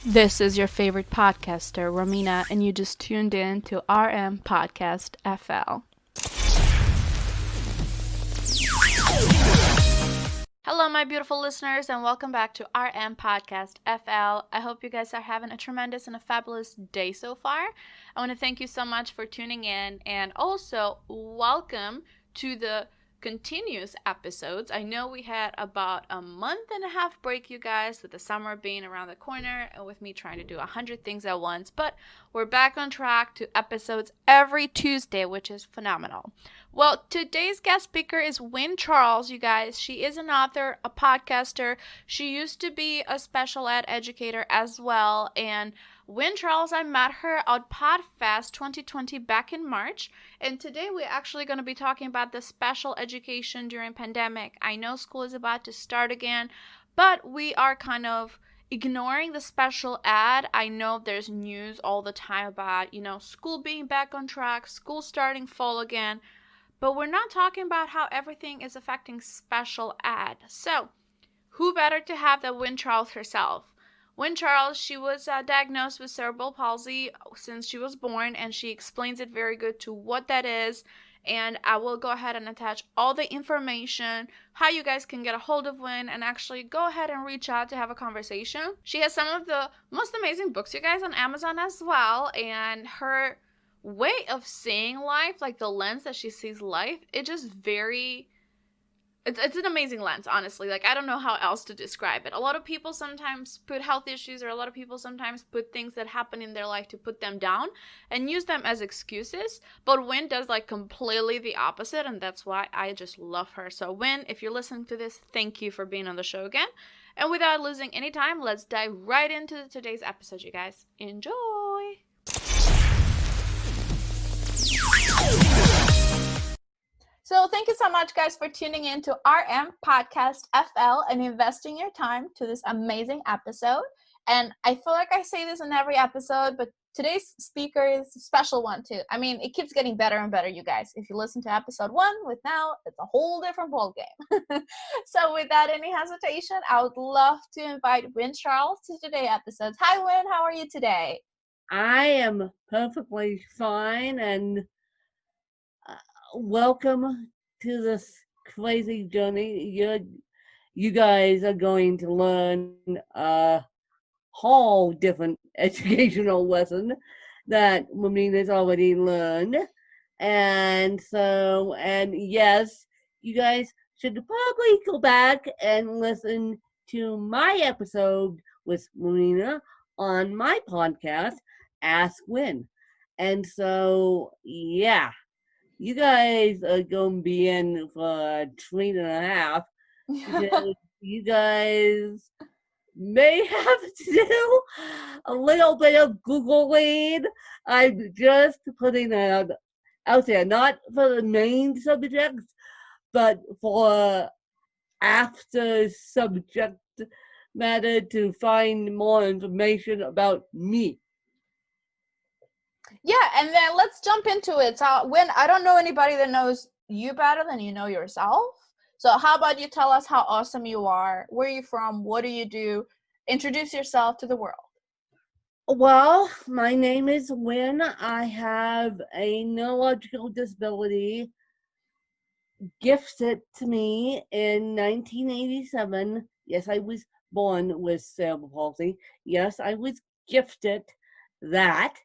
This is your favorite podcaster, Romina, and you just tuned in to RM Podcast FL. Hello, my beautiful listeners, and welcome back to RM Podcast FL. I hope you guys are having a tremendous and a fabulous day so far. I want to thank you so much for tuning in, and also welcome to the continuous episodes. I know we had about a month and a half break, you guys, with the summer being around the corner and with me trying to do 100 things at once, but we're back on track to episodes every Tuesday, which is phenomenal. Well, today's guest speaker is Wynn Charles, you guys. She is an author, a podcaster. She used to be a special ed educator as well, and Wynn Charles, I met her at PodFest 2020 back in March, and today we're actually going to be talking about the special education during pandemic. I know school is about to start again, but we are kind of ignoring the special ed. I know there's news all the time about, school being back on track, school starting fall again, but we're not talking about how everything is affecting special ed. So, who better to have than Wynn Charles herself? Wynn Charles, she was diagnosed with cerebral palsy since she was born, and she explains it very good to what that is. And I will go ahead and attach all the information, how you guys can get a hold of Wynn, and actually go ahead and reach out to have a conversation. She has some of the most amazing books, you guys, on Amazon as well, and her way of seeing life, like the lens that she sees life, it's an amazing lens, honestly. Like, I don't know how else to describe it. A lot of people sometimes put health issues, or a lot of people sometimes put things that happen in their life to put them down and use them as excuses. But Wynn does like completely the opposite, and that's why I just love her. So Wynn, if you're listening to this, thank you for being on the show again. And without losing any time, let's dive right into today's episode, you guys. Enjoy! So thank you so much, guys, for tuning in to RM Podcast FL and investing your time to this amazing episode. And I feel like I say this in every episode, but today's speaker is a special one too. I mean, it keeps getting better and better, you guys. If you listen to episode 1 with now, it's a whole different ballgame. So without any hesitation, I would love to invite Wynn Charles to today's episode. Hi, Wynn. How are you today? I am perfectly fine, and welcome to this crazy journey. You guys are going to learn a whole different educational lesson that Ramina's already learned. And yes, you guys should probably go back and listen to my episode with Marina on my podcast, Ask Win. And so, yeah, you guys are going to be in for a treat and a half because you guys may have to do a little bit of Googling. I'm just putting that out there, not for the main subjects, but for after subject matter to find more information about me. Yeah, and then let's jump into it. So, Wynn, I don't know anybody that knows you better than you know yourself. So how about you tell us how awesome you are, where are you from, what do you do? Introduce yourself to the world. Well, my name is Wynn. I have a neurological disability gifted to me in 1987. Yes, I was born with cerebral palsy. Yes, I was gifted that.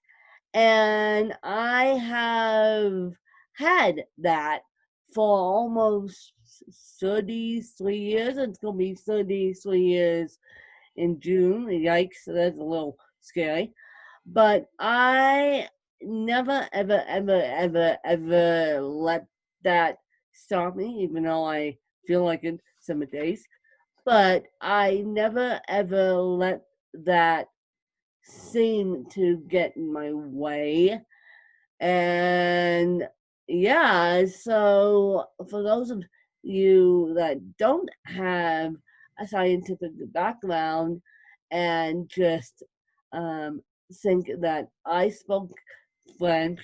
And I have had that for almost 33 years. It's going to be 33 years in June. Yikes, that's a little scary. But I never, ever, ever, ever, ever let that stop me, even though I feel like it some days. But I never, ever let that seem to get in my way. And yeah, so for those of you that don't have a scientific background and just think that I spoke French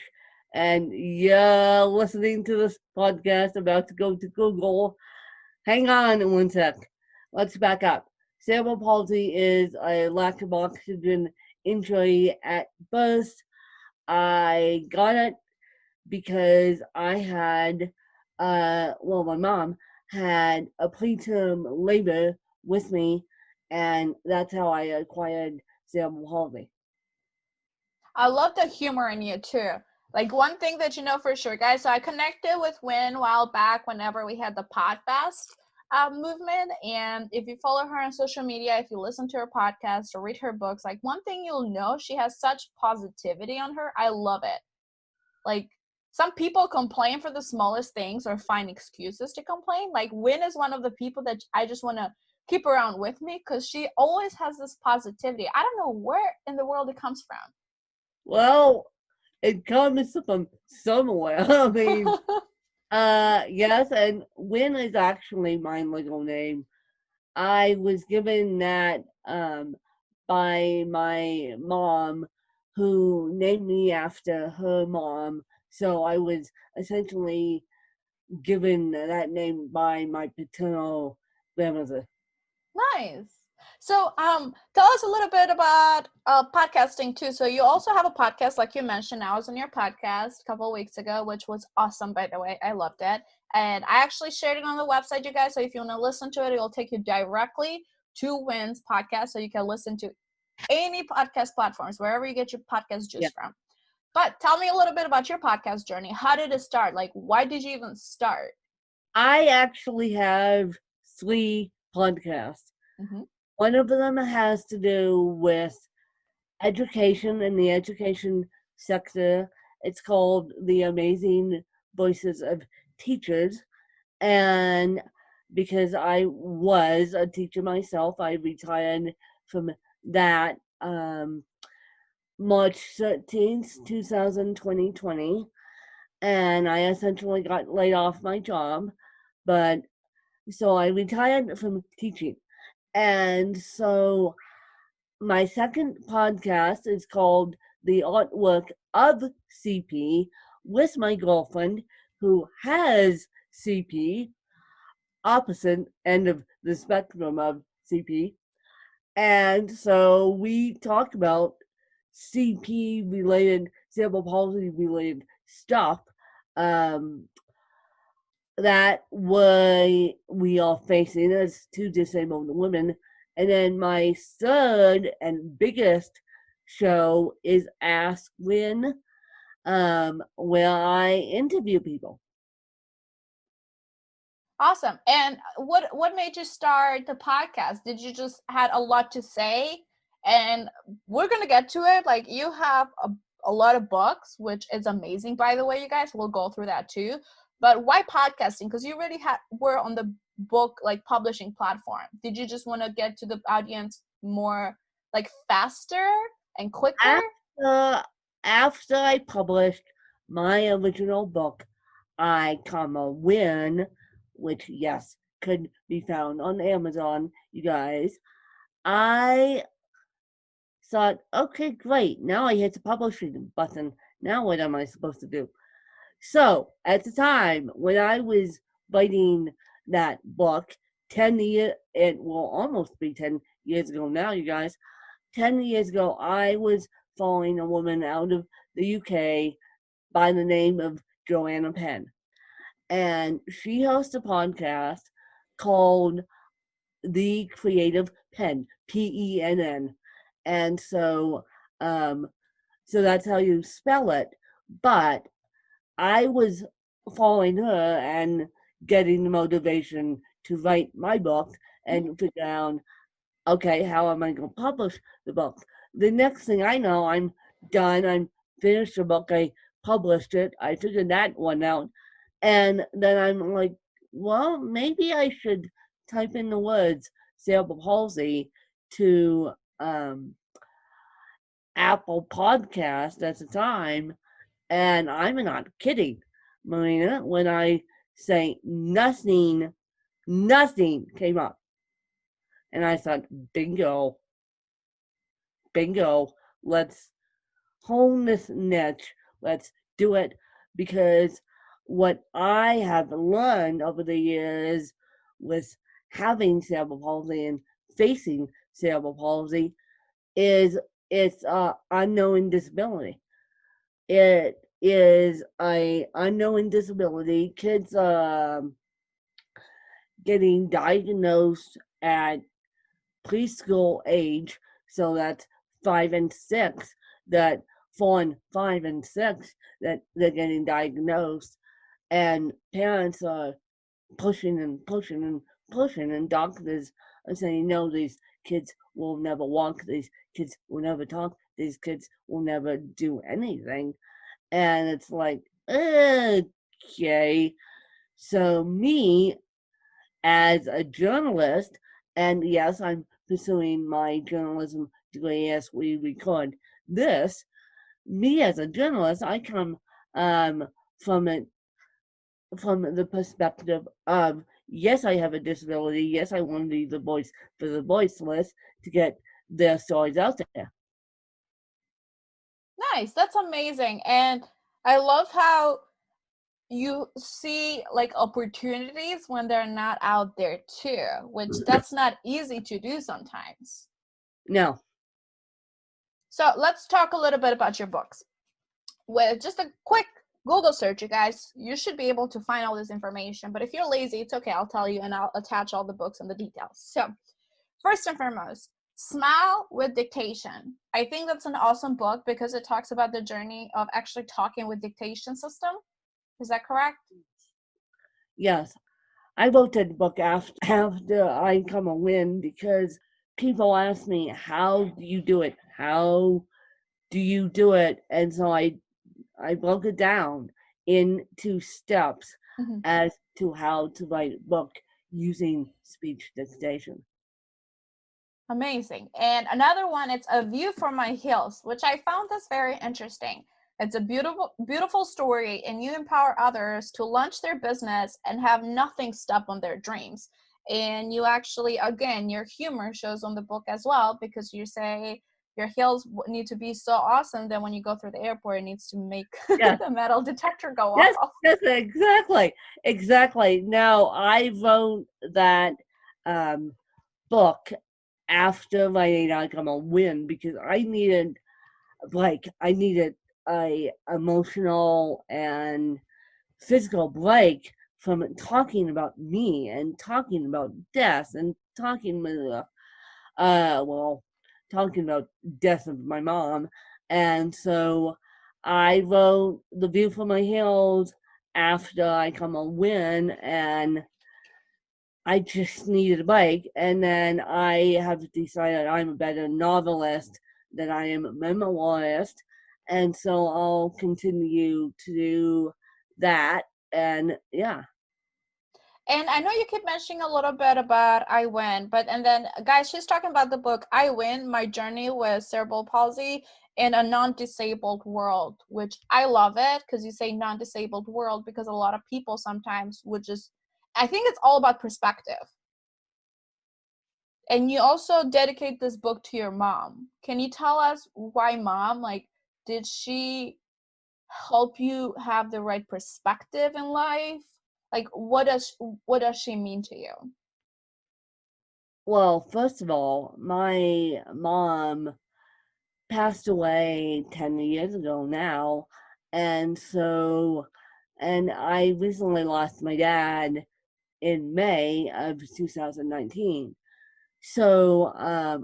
and you're listening to this podcast about to go to Google, hang on one sec. Let's back up. Cerebral palsy is a lack of oxygen injury at birth. I got it because I had, my mom had a preterm labor with me, and that's how I acquired cerebral palsy. I love the humor in you too. Like one thing that you know for sure, guys. So I connected with Win a while back whenever we had the PodFest movement. And if you follow her on social media, if you listen to her podcast or read her books, like one thing you'll know, she has such positivity on her. I love it. Like some people complain for the smallest things or find excuses to complain. Like Win is one of the people that I just want to keep around with me because she always has this positivity. I don't know where in the world it comes Well, it comes from somewhere. I mean, from. yes, and Win is actually my legal name. I was given that by my mom, who named me after her mom. So I was essentially given that name by my paternal grandmother. Nice. So, tell us a little bit about podcasting too. So, you also have a podcast, like you mentioned. I was on your podcast a couple of weeks ago, which was awesome, by the way. I loved it, and I actually shared it on the website, you guys. So, if you want to listen to it, it'll take you directly to Win's podcast, so you can listen to any podcast platforms wherever you get your podcast Yeah. juice from. But tell me a little bit about your podcast journey. How did it start? Like, why did you even start? I actually have 3 podcasts. Mm-hmm. One of them has to do with education in the education sector. It's called The Amazing Voices of Teachers. And because I was a teacher myself, I retired from that March 13th, 2020. And I essentially got laid off my job. But so I retired from teaching. And so my second podcast is called The Artwork of CP with my girlfriend who has CP, opposite end of the spectrum of CP. And so we talk about CP related, cerebral palsy related stuff um, that we are facing as 2 disabled women. And then my third and biggest show is Ask Win, where I interview people. Awesome. And what made you start the podcast? Did you just had a lot to say? And we're gonna get to it. Like you have a lot of books, which is amazing, by the way, you guys. We'll go through that too. But why podcasting? Because you already were on the book like publishing platform. Did you just want to get to the audience more like faster and quicker? After I published my original book, I win, which yes could be found on Amazon, you guys. I thought, okay, great. Now I hit the publishing button. Now what am I supposed to do? So at the time when I was writing that book, 10 years, it will almost be 10 years ago now, you guys. 10 years ago, I was following a woman out of the UK by the name of Joanna Penn, and she hosts a podcast called The Creative Penn, PENN, and um, so that's how you spell it. But I was following her and getting the motivation to write my book and figure out, okay, how am I going to publish the book? The next thing I know, I'm done. I'm finished the book. I published it. I figured that one out. And then I'm like, well, maybe I should type in the words cerebral palsy to Apple Podcast at the time. And I'm not kidding, Marina, when I say nothing came up. And I thought, bingo, let's hone this niche. Let's do it, because what I have learned over the years with having cerebral palsy and facing cerebral palsy is it's unknown disability. It is a unknown disability. Kids getting diagnosed at preschool age, so that's 5 and 6, that falling 5 and 6 that they're getting diagnosed, and parents are pushing and pushing and pushing, and doctors are saying, no, these kids will never walk, these kids will never talk, these kids will never do anything. And it's like, okay. So me as a journalist, and yes, I'm pursuing my journalism degree as we record this. Me as a journalist, I come um, from it from the perspective of, yes, I have a disability. Yes, I want to be the voice for the voiceless to get their stories out there. Nice. That's amazing. And I love how you see like opportunities when they're not out there too, which that's not easy to do sometimes. No. So let's talk a little bit about your books. With just a quick Google search, you guys, you should be able to find all this information. But if you're lazy, it's okay. I'll tell you and I'll attach all the books and the details. So first and foremost, Smile with Dictation. I think that's an awesome book because it talks about the journey of actually talking with dictation system. Is that correct? Yes. I wrote that book after I come a win because people ask me, how do you do it? How do you do it? And so I broke it down into steps as to how to write a book using speech dictation. Amazing. And another one, it's A View from My Hills, which I found this very interesting. It's a beautiful story, and you empower others to launch their business and have nothing stop on their dreams. And you actually, again, your humor shows on the book as well, because you say your hills need to be so awesome that when you go through the airport, it needs to make Yes. the metal detector go Yes, off. yes, exactly. Now, I wrote that book after writing I Come a Win because I needed a emotional and physical break from talking about me and talking about death and well, talking about death of my mom. And so I wrote The View from My Hills after I Come a Win, and I just needed a break. And then I have decided I'm a better novelist than I am a memoirist. And so I'll continue to do that. And yeah. And I know you keep mentioning a little bit about I Win, and then guys, she's talking about the book I Win, My Journey with Cerebral Palsy in a Non-Disabled World, which I love it because you say non-disabled world because a lot of people sometimes would just, I think it's all about perspective. And you also dedicate this book to your mom. Can you tell us why mom? Like, did she help you have the right perspective in life? Like, what does she mean to you? Well, first of all, my mom passed away 10 years ago now. And so, and I recently lost my dad in May of 2019. So,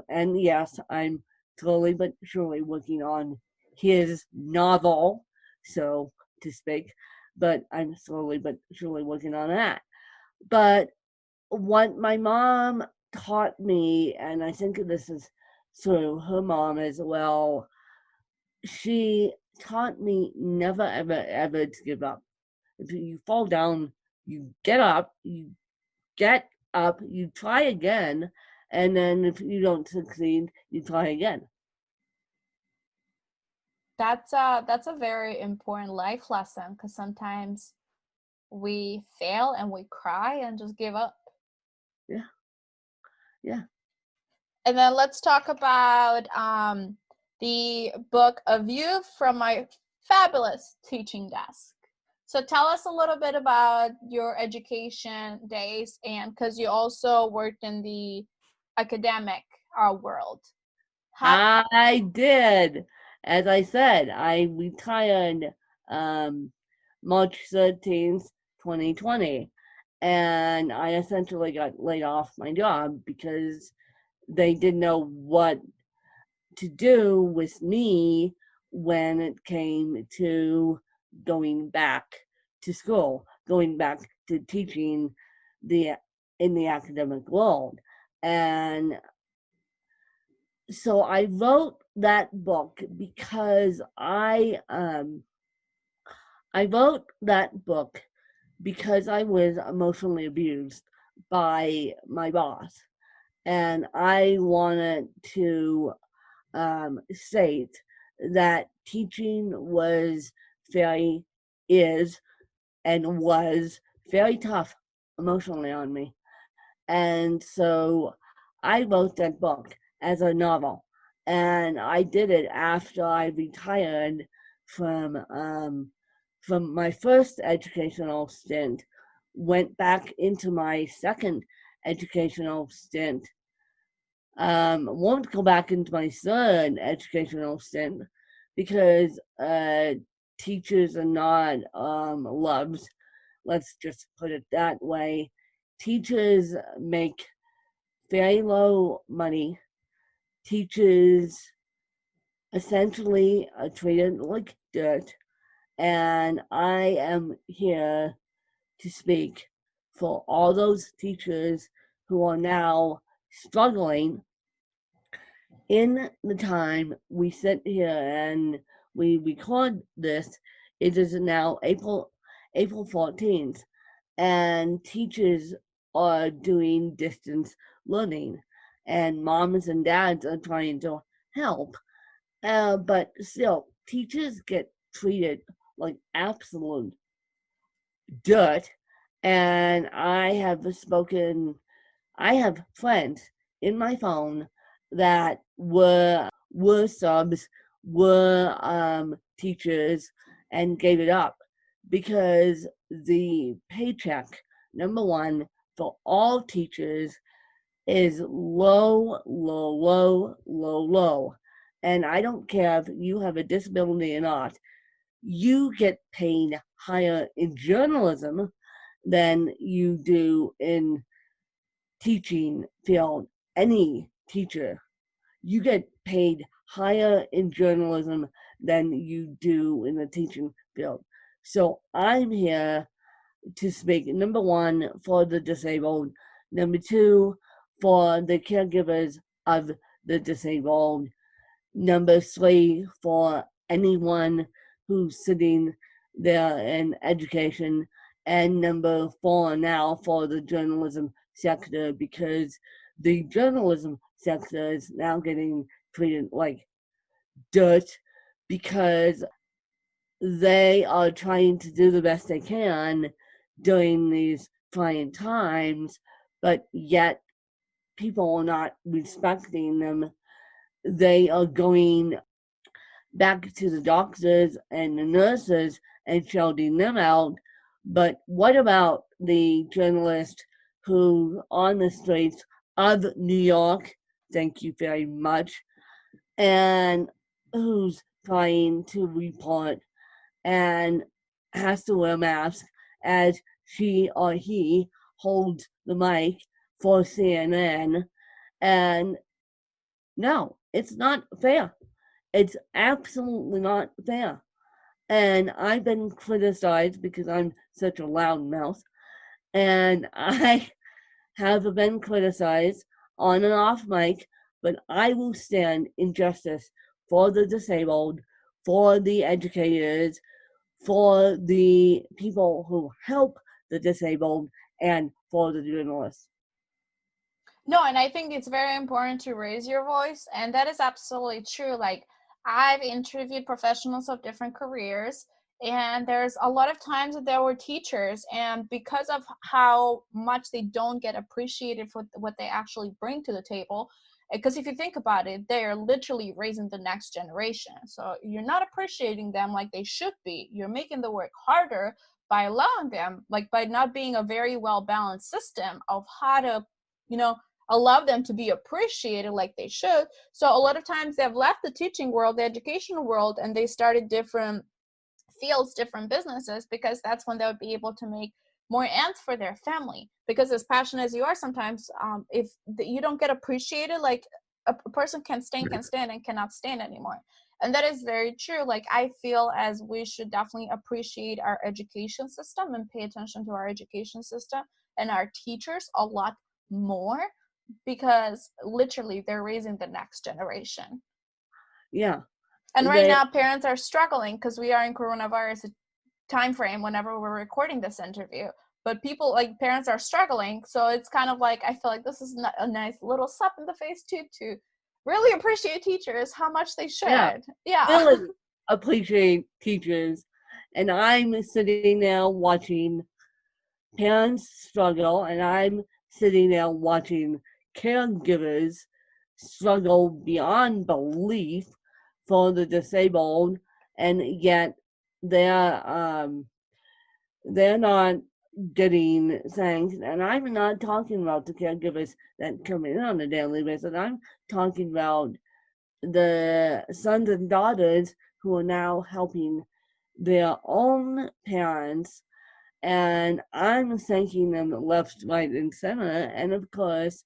and yes, I'm slowly but surely working on his novel, so to speak, but I'm slowly but surely working on that. But what my mom taught me, and I think this is sort of her mom as well, she taught me never, ever, ever to give up. If you fall down, you get up, you try again, and then if you don't succeed, you try again. That's a very important life lesson because sometimes we fail and we cry and just give up. Yeah, yeah. And then let's talk about the book A View from My Fabulous Teaching Desk. So tell us a little bit about your education days, and because you also worked in the academic world? How? I did. As I said, I retired um, March 13th, 2020. And I essentially got laid off my job because they didn't know what to do with me when it came to going back to school, going back to teaching the in the academic world. And so I wrote that book because I wrote that book because I was emotionally abused by my boss, and I wanted to state that teaching was very is and was very tough emotionally on me. And so I wrote that book as a novel. And I did it after I retired from um, from my first educational stint, went back into my second educational stint, won't go back into my third educational stint because teachers are not loved. Let's just put it that way. Teachers make very low money. Teachers essentially are treated like dirt. And I am here to speak for all those teachers who are now struggling in the time we sit here and we record this. It is now April 14th, and teachers are doing distance learning, and moms and dads are trying to help. But still, teachers get treated like absolute dirt. And I have friends in my phone that were subs, were teachers, and gave it up because the paycheck, number one, for all teachers is low, low, low, low, low. And I don't care if you have a disability or not, you get paid higher in journalism than you do in teaching field. Any teacher, you get paid higher in journalism than you do in the teaching field. So I'm here to speak, number one, for the disabled, number two, for the caregivers of the disabled, number three, for anyone who's sitting there in education, and number four now for the journalism sector, because the journalism sector is now getting treated like dirt because they are trying to do the best they can during these trying times, but yet people are not respecting them. They are going back to the doctors and the nurses and shouting them out. But what about the journalist who on the streets of New York, thank you very much, and who's trying to report and has to wear a mask as she or he holds the mic for CNN? And no, it's not fair. It's absolutely not fair. And I've been criticized because I'm such a loud mouth. And I have been criticized on and off mic, but I will stand in justice for the disabled, for the educators, for the people who help the disabled, and for the journalists. No, and I think it's very important to raise your voice, and that is absolutely true. Like, I've interviewed professionals of different careers, and there's a lot of times that there were teachers, and because of how much they don't get appreciated for what they actually bring to the table, because if you think about it, they are literally raising the next generation. So you're not appreciating them like they should be. You're making the work harder by allowing them, like by not being a very well balanced system of how to, you know, allow them to be appreciated like they should. So a lot of times they've left the teaching world, the educational world, and they started different fields, different businesses, because that's when they'll be able to make more ends for their family. Because as passionate as you are, sometimes if you don't get appreciated, like a person can stand and cannot stand anymore. And that is very true. Like, I feel as we should definitely appreciate our education system and pay attention to our education system and our teachers a lot more, because literally they're raising the next generation. Yeah. And right now parents are struggling because we are in coronavirus time frame whenever we're recording this interview. But people, like, parents are struggling, so it's kind of like, I feel like this is a nice little slap in the face too, to really appreciate teachers, how much they should. Yeah. Really appreciate teachers. And I'm sitting now watching parents struggle, and I'm sitting there watching caregivers struggle beyond belief for the disabled, and yet they're not getting thanks. And I'm not talking about the caregivers that come in on a daily basis. I'm talking about the sons and daughters who are now helping their own parents, and I'm thanking them left, right, and center. And of course,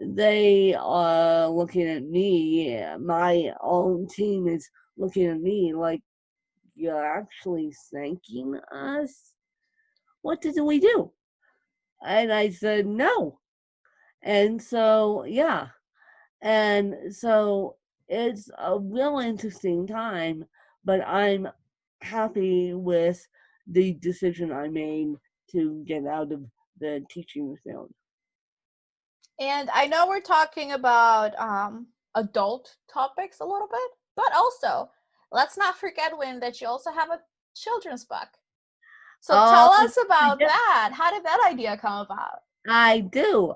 they are looking at me. My own team is looking at me like, "You're actually thanking us? What did we do?" And I said, "No." And so, yeah. And so it's a real interesting time, but I'm happy with the decision I made to get out of the teaching field. And I know we're talking about adult topics a little bit, but also let's not forget, Win, that you also have a children's book. So tell us about that. How did that idea come about? I do.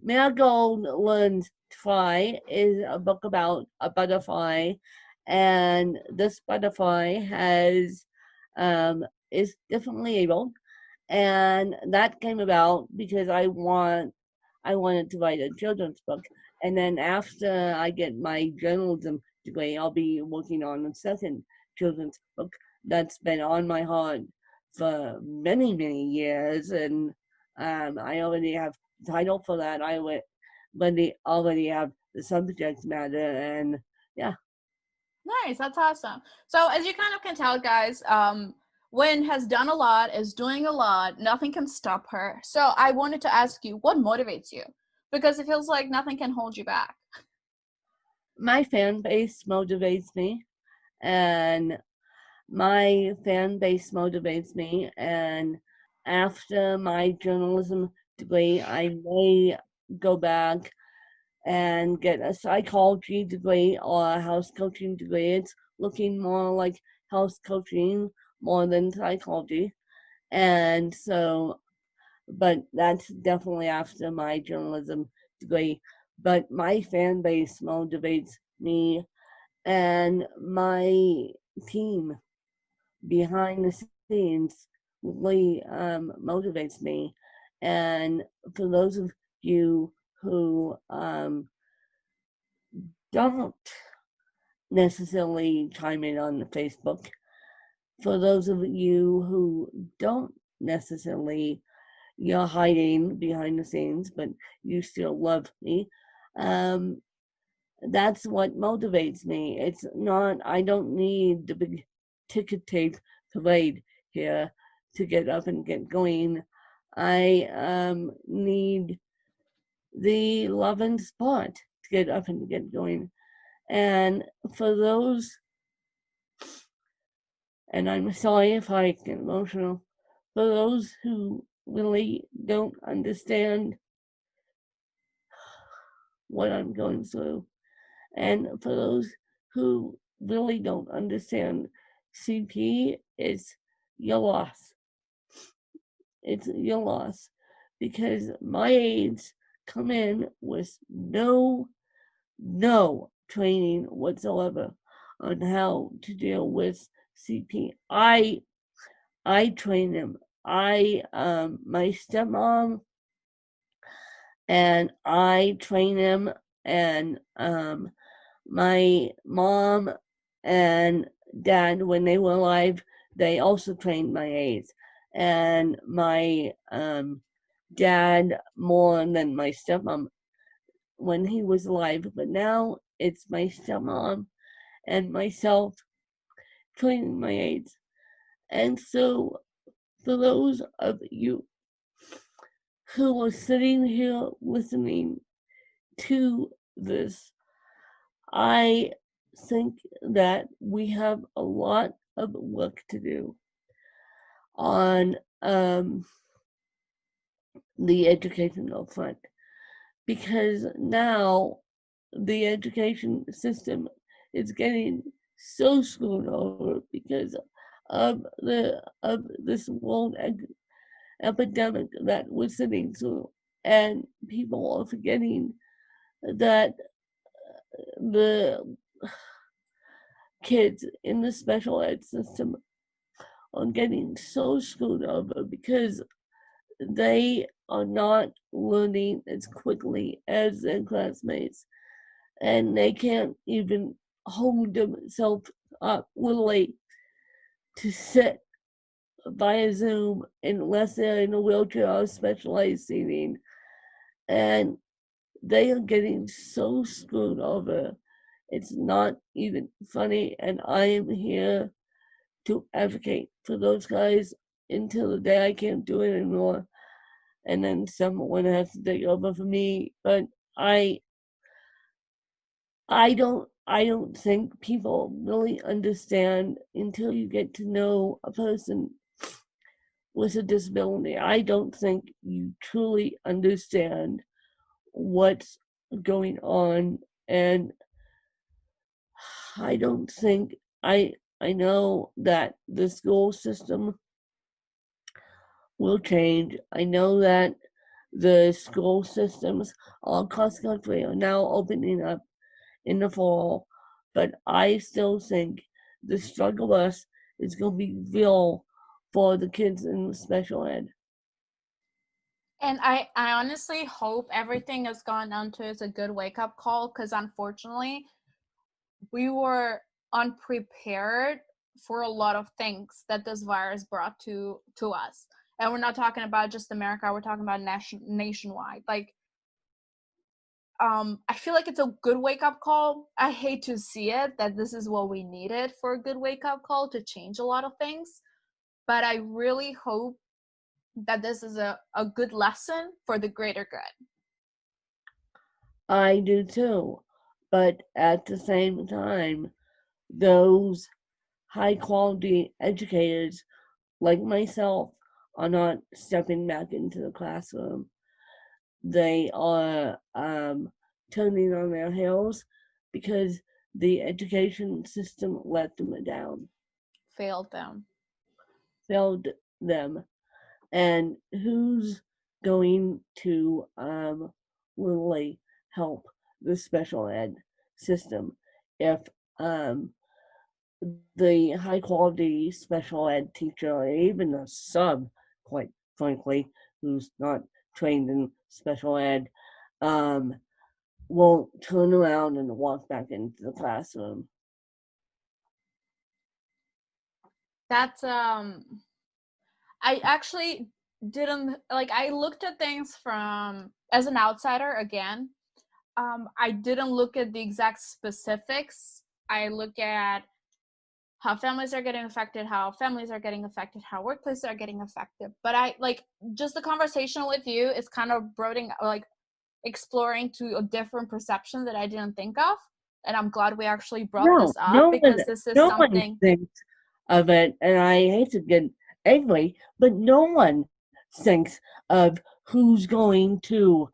Marigold Learns to Fly is a book about a butterfly, and this butterfly is differently able, and that came about because I wanted to write a children's book, and then after I get my journalism degree, I'll be working on a second children's book that's been on my heart for many, many years, and I already have the title for that. Already have the subject matter, and yeah. Nice, that's awesome. So as you kind of can tell, guys, Win has done a lot, is doing a lot. Nothing can stop her. So I wanted to ask you, what motivates you? Because it feels like nothing can hold you back. My fan base motivates me, and and after my journalism degree, I may go back and get a psychology degree or a house coaching degree. It's looking more like house coaching more than psychology. And so, but that's definitely after my journalism degree. But my fan base motivates me, and my team behind the scenes really motivates me. And for those of you who don't necessarily chime in on Facebook, for those of you who don't necessarily, you're hiding behind the scenes, but you still love me. Um, that's what motivates me. It's not, I don't need the big ticket tape parade here to get up and get going. I need the love and support to get up and get going. And for those, and I'm sorry if I get emotional, for those who really don't understand what I'm going through, and for those who really don't understand CP, it's your loss. It's your loss, because my aides come in with no training whatsoever on how to deal with CP. I train them. My stepmom and I train them, and my mom and dad, when they were alive, they also trained my aides, and my dad more than my stepmom when he was alive, but now it's my stepmom and myself training my aides. And so, for those of you who are sitting here listening to this, I think that we have a lot of work to do on the educational front, because now the education system is getting so screwed over because of this world epidemic that we're sitting through, and people are forgetting that the kids in the special ed system are getting so screwed over because they are not learning as quickly as their classmates, and they can't even hold themselves up willingly to sit via Zoom unless they're in a wheelchair or specialized seating. And they are getting so screwed over. It's not even funny, and I am here to advocate for those guys until the day I can't do it anymore, and then someone has to take over for me. But I I don't think people really understand until you get to know a person with a disability. I don't think you truly understand what's going on, and I don't think I know that the school system will change. I know that the school systems all across the country are now opening up in the fall, but I still think the struggle bus is going to be real for the kids in special ed. And I honestly hope everything has gone on to as a good wake up call, because unfortunately we were unprepared for a lot of things that this virus brought to us. And we're not talking about just America, we're talking about nationwide. Like, I feel like it's a good wake up call. I hate to see it that this is what we needed for a good wake up call to change a lot of things, but I really hope that this is a good lesson for the greater good. I do too, but at the same time, those high quality educators like myself are not stepping back into the classroom. They are turning on their heels because the education system let them down, Failed them. failed them. And who's going to really help the special ed system if um, the high quality special ed teacher, or even a sub, quite frankly, who's not trained in special ed, um, won't turn around and walk back into the classroom? That's I actually didn't like, I looked at things from as an outsider again. I didn't look at the exact specifics. I look at how families are getting affected, how workplaces are getting affected. But I like, just the conversation with you is kind of broadening, like exploring to a different perception that I didn't think of. And I'm glad we actually brought No, this up, because this is no one something. thinks of it, and I hate to get angry, but no one thinks of who's going to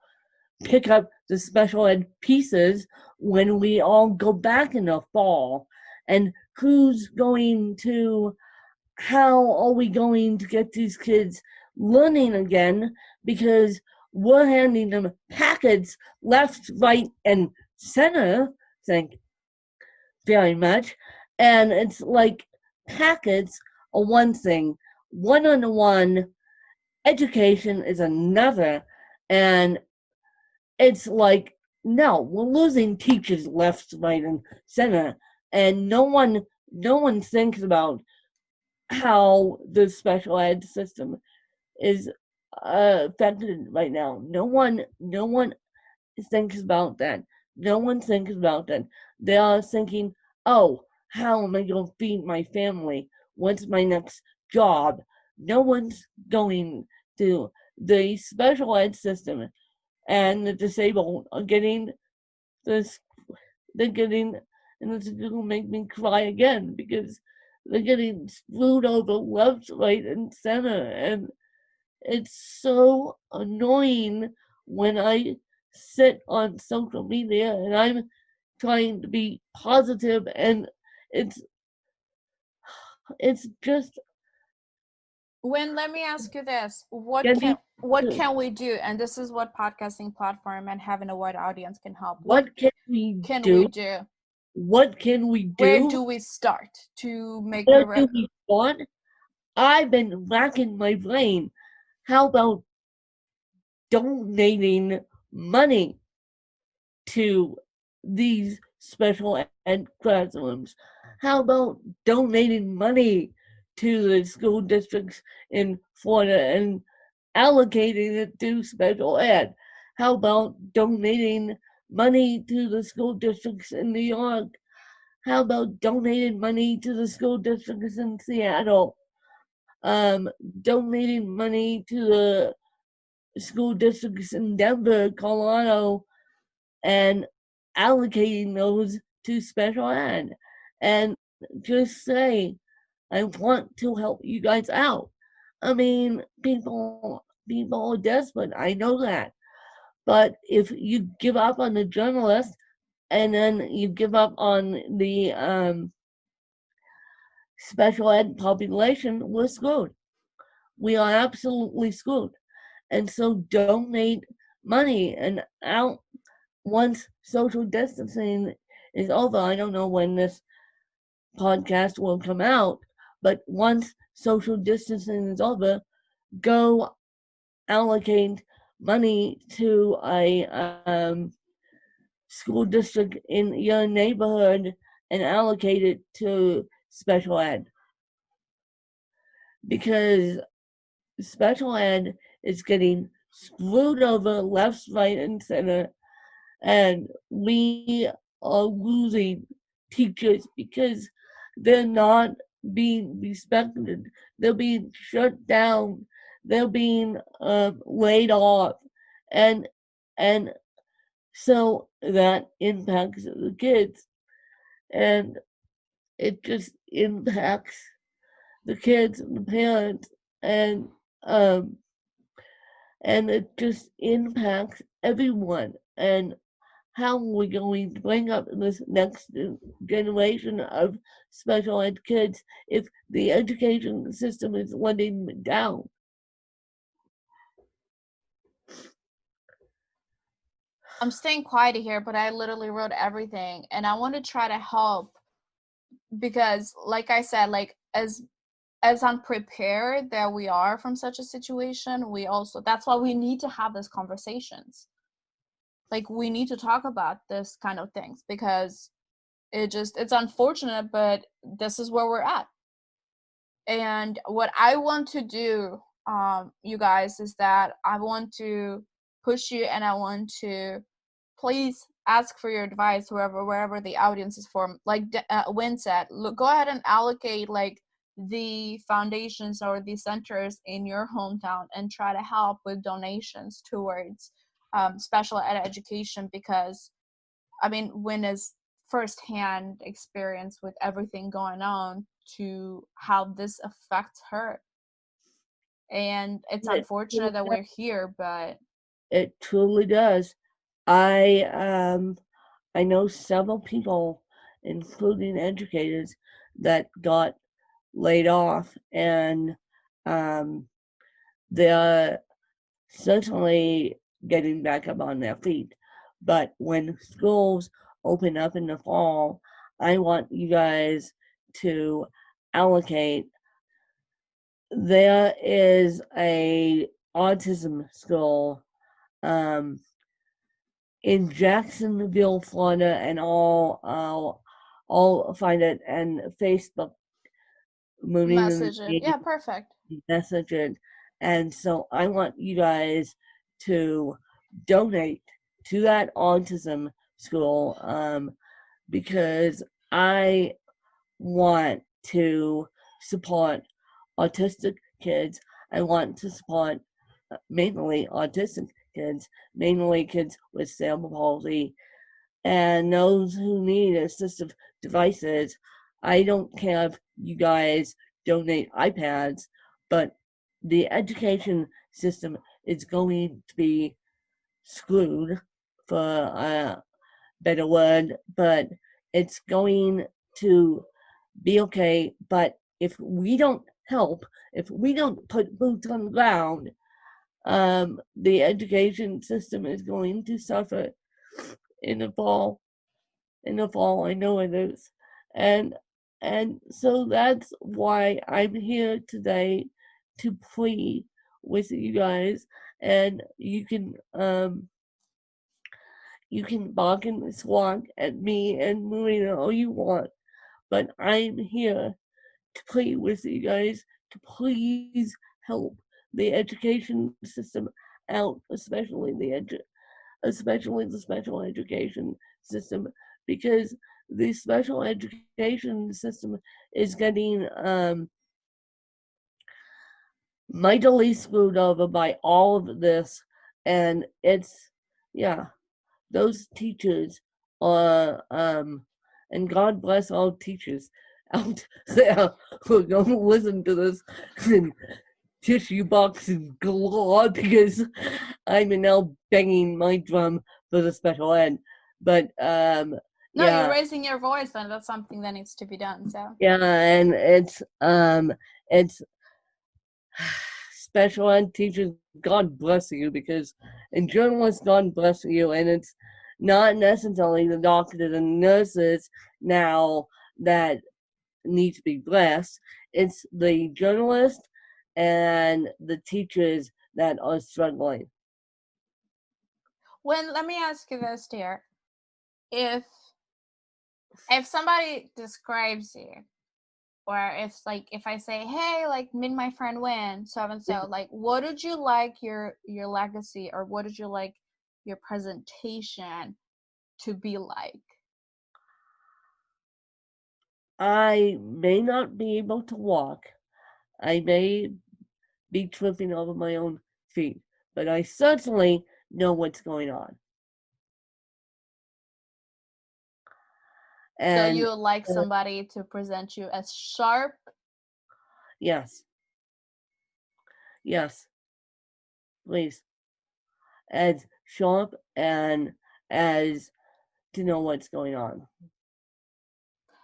pick up the special ed pieces when we all go back in the fall, and who's going to, how are we going to get these kids learning again, because we're handing them packets left, right, and center. Thank very much. And it's like packets are one thing, one on one education is another. And it's like, no, we're losing teachers left, right, and center, and no one thinks about how the special ed system is affected right now. No one thinks about that. No one thinks about that. They are thinking, oh, how am I going to feed my family? What's my next job? No one's going to the special ed system, and the disabled are getting this. They're getting, and it's going to make me cry again because they're getting screwed over left, right, and center, and it's so annoying when I sit on social media and I'm trying to be positive, and it's it's just When let me ask you this, what getting can what to can we do? And this is what podcasting platform and having a wide audience can help. What what can we can we do? do? What can we Where do? do we start to make Where a do we start? I've been racking my brain. How about donating money to these special ed classrooms? How about donating money to the school districts in Florida and allocating it to special ed? How about donating money to the school districts in New York? How about donating money to the school districts in Seattle? Um, Donating money to the school districts in Denver, Colorado, and allocating those to special ed, and just say, I want to help you guys out. I mean, people are desperate. I know that. But if you give up on the journalist and then you give up on the special ed population, we're screwed. We are absolutely screwed. And so donate money and out once social distancing is over. I don't know when this podcast will come out, but once social distancing is over, go allocate money to a school district in your neighborhood and allocate it to special ed, because special ed is getting screwed over left, right, and center, and we are losing teachers because they're not being respected. They're being shut down. They're being laid off, and and so that impacts the kids, and it just impacts the kids and the parents, and um and it just impacts everyone. And how are we going to bring up this next generation of special ed kids if the education system is letting them down? I'm staying quiet here, but I literally wrote everything and I want to try to help because like I said, like as unprepared that we are from such a situation, we also that's why we need to have these conversations. Like we need to talk about this kind of things because it's unfortunate, but this is where we're at. And what I want to do, you guys, is that I want to push you and I want to please ask for your advice wherever the audience is from. Like Win said, look, go ahead and allocate like the foundations or the centers in your hometown and try to help with donations towards special ed education, because I mean, Win is firsthand experience with everything going on to how this affects her. And it's It unfortunate truly that does. we're here, but It truly does. I I know several people, including educators, that got laid off, and um, they're certainly getting back up on their feet. But when schools open up in the fall, I want you guys to allocate. There is a autism school um, in Jacksonville, Florida, and I'll find it and Facebook Mooney Message it. Yeah, perfect. message it. And so I want you guys to donate to that autism school, because I want to support autistic kids. I want to support mainly autistic kids, mainly kids with cerebral palsy, and those who need assistive devices. I don't care if you guys donate iPads, but the education system is going to be screwed, for a better word, but it's going to be okay. But if we don't help, if we don't put boots on the ground, the education system is going to suffer in the fall. In the fall, I know it is, and and so that's why I'm here today, to plead with you guys. And you can bark and squawk at me and Marina all you want, but I'm here to plead with you guys to please help the education system out, especially the special education system, because the special education system is getting mightily screwed over by all of this. And it's, yeah, those teachers are, and God bless all teachers out there who are going to listen to this and tissue boxes galore, because I'm now banging my drum for the special ed. But No, you're yeah, raising your voice, and that's something that needs to be done. So yeah, and it's special ed teachers, God bless you, because and journalists, God bless you, and it's not necessarily the doctors and nurses now that need to be blessed. It's the journalists and the teachers that are struggling. let me ask you this, dear. If somebody describes you, or if I say, hey, like me and my friend win so and so, like what would you like your legacy, or what would you like your presentation to be like? I may not be able to walk. I may be tripping over my own feet, but I certainly know what's going on. So And you would like uh, somebody to present you as sharp? yes, yes, please, as sharp and as to know what's going on.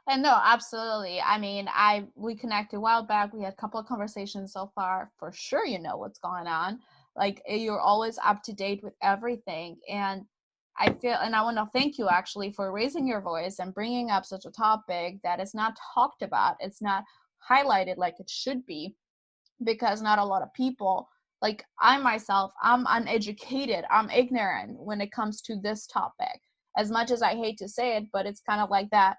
And no, absolutely. I mean, we connected a while back. We had a couple of conversations so far. For sure, you know what's going on. Like you're always up to date with everything, and I feel, and I want to thank you actually for raising your voice and bringing up such a topic that is not talked about. It's not highlighted like it should be, because not a lot of people, like I myself, I'm uneducated, I'm ignorant when it comes to this topic. As much as I hate to say it, but it's kind of like that.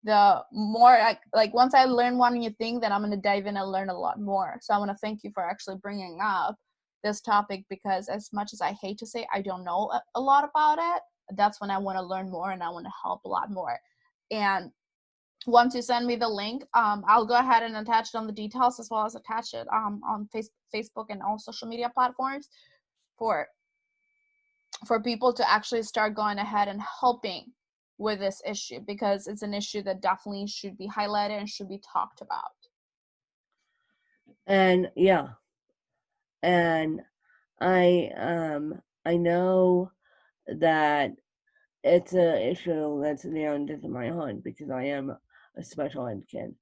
The more like once I learn one new thing, then I'm going to dive in and learn a lot more. So I want to thank you for actually bringing up this topic, because as much as I hate to say I don't know a lot about it, that's when I want to learn more and I want to help a lot more. And once you send me the link, I'll go ahead and attach it on the details, as well as attach it on Facebook and all social media platforms for people to actually start going ahead and helping with this issue, because it's an issue that definitely should be highlighted and should be talked about. And yeah, and I know that it's an issue that's near and dear to my heart, because I am a special ed kid.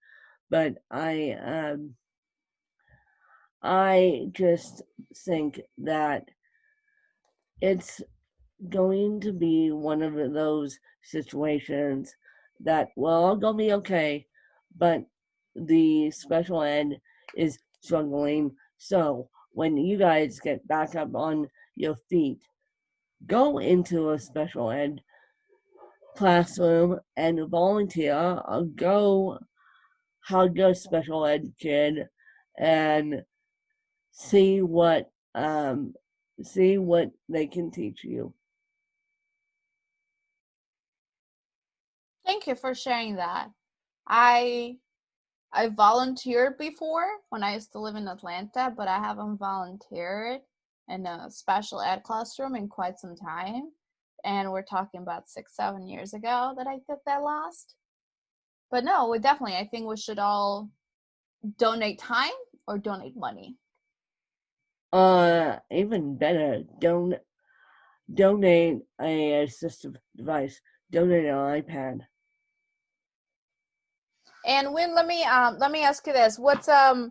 But I just think that it's going to be one of those situations that, well, I'll go be okay, but the special ed is struggling. So when you guys get back up on your feet, go into a special ed classroom and volunteer, or go hug a special ed kid and see what they can teach you. Thank you for sharing that. I I volunteered before when I used to live in Atlanta, but I haven't volunteered in a special ed classroom in quite some time. And we're talking about 6, 7 years ago that I did that last. But no, we definitely, I think we should all donate time or donate money. Even better, donate a assistive device. Donate an iPad. And Win, let me ask you this: what's a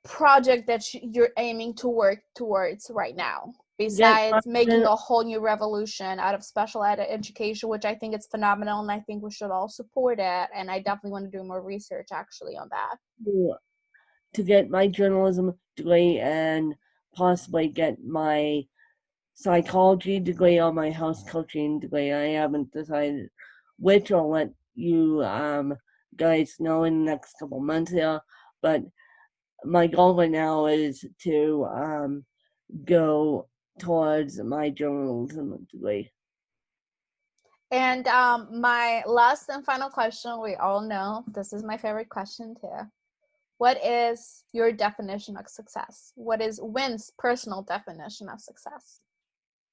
project that you're aiming to work towards right now, Get my besides making a whole new revolution out of special ed education, which I think is phenomenal, and I think we should all support it. And I definitely want to do more research actually on that. to get my journalism degree and possibly get my psychology degree or my house coaching degree. I haven't decided which. I'll let you guys know in the next couple months here. But my goal right now is to go towards my journalism degree. And my last and final question, we all know this is my favorite question too. What is your definition of success? What is Win's personal definition of success?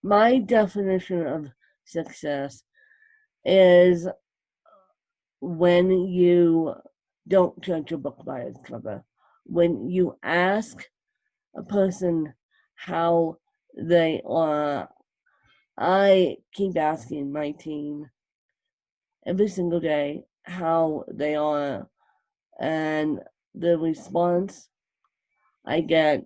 My definition of success is when you don't judge a book by its cover. When you ask a person how they are, I keep asking my team every single day how they are, and the response I get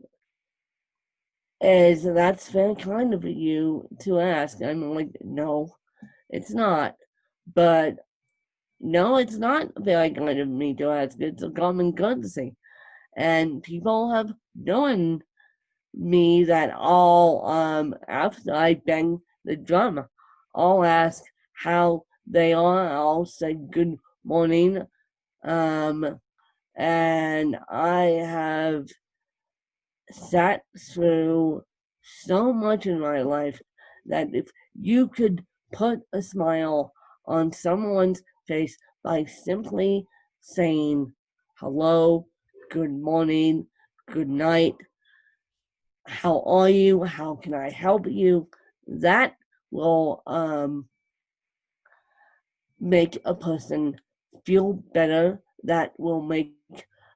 is, "That's very kind of you to ask." I'm like, "No, it's not." But no, it's not very kind of me to ask. It's a common courtesy. And people have known me that all after I bang the drum, I'll ask how they are. I'll say good morning. And I have sat through so much in my life that if you could put a smile on someone's face by simply saying hello, good morning, good night, how are you, how can I help you, that will make a person feel better. That will make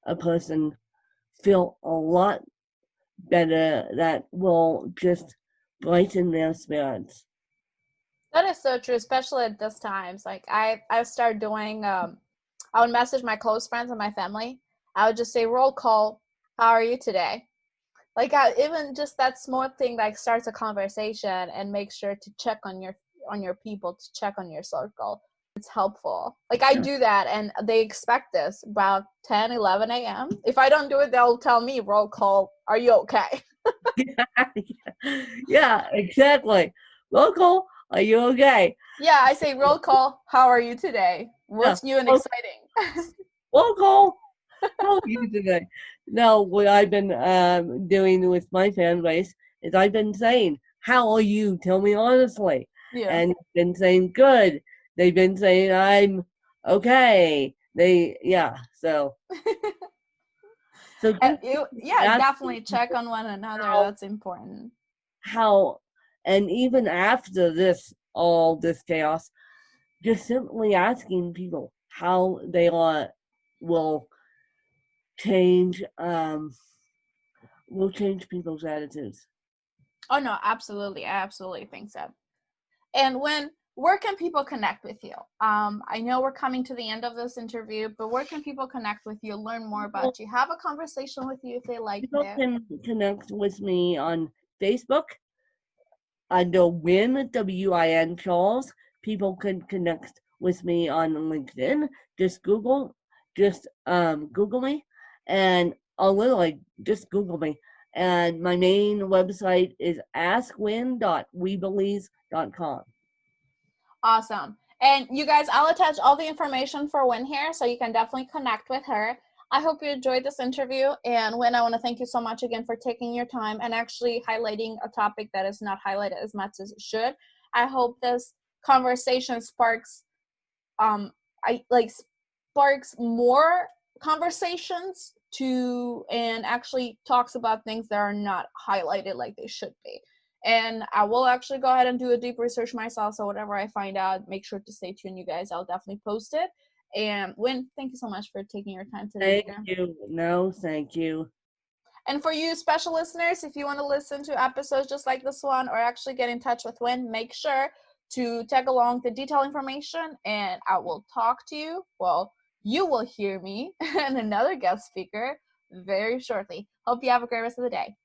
a person feel a lot better. That will just brighten their spirits. That is so true, especially at this times. Like I started doing I would message my close friends and my family. I would just say roll call, how are you today? Like even just that small thing like starts a conversation and make sure to check on your people, to check on your circle. It's helpful. Like I do that and they expect this about 10, 11 a.m. If I don't do it, they'll tell me roll call, are you okay? Yeah, exactly. Local, are you okay? Yeah, I say roll call, how are you today? Yeah, What's new and exciting? local, how are you today? No, what I've been doing with my fan base is I've been saying, "How are you? Tell me honestly." Yeah. And been saying good. They've been saying I'm okay. So just Yeah, ask definitely check on one another. how That's important. how, and even after this chaos, just simply asking people how they are will change people's attitudes. Oh no, absolutely. I absolutely think so. And where can people connect with you? I know we're coming to the end of this interview, but where can people connect with you, learn more about you, have a conversation with you if they like People it? can connect with me on Facebook under Win Charles. People can connect with me on LinkedIn. Just Google me, and literally just Google me, And my main website is askwin.weebelize.com. Awesome. And you guys, I'll attach all the information for Win here, so you can definitely connect with her. I hope you enjoyed this interview. And Win, I want to thank you so much again for taking your time and actually highlighting a topic that is not highlighted as much as it should. I hope this conversation sparks sparks more conversations and actually talks about things that are not highlighted like they should be. And I will actually go ahead and do a deep research myself, so whatever I find out, make sure to stay tuned, you guys. I'll definitely post it. And Win, thank you so much for taking your time today. Thank you. No, thank you. And for you special listeners, if you want to listen to episodes just like this one or actually get in touch with Win, make sure to tag along the detailed information, and I will talk to you. Well, you will hear me and another guest speaker very shortly. Hope you have a great rest of the day.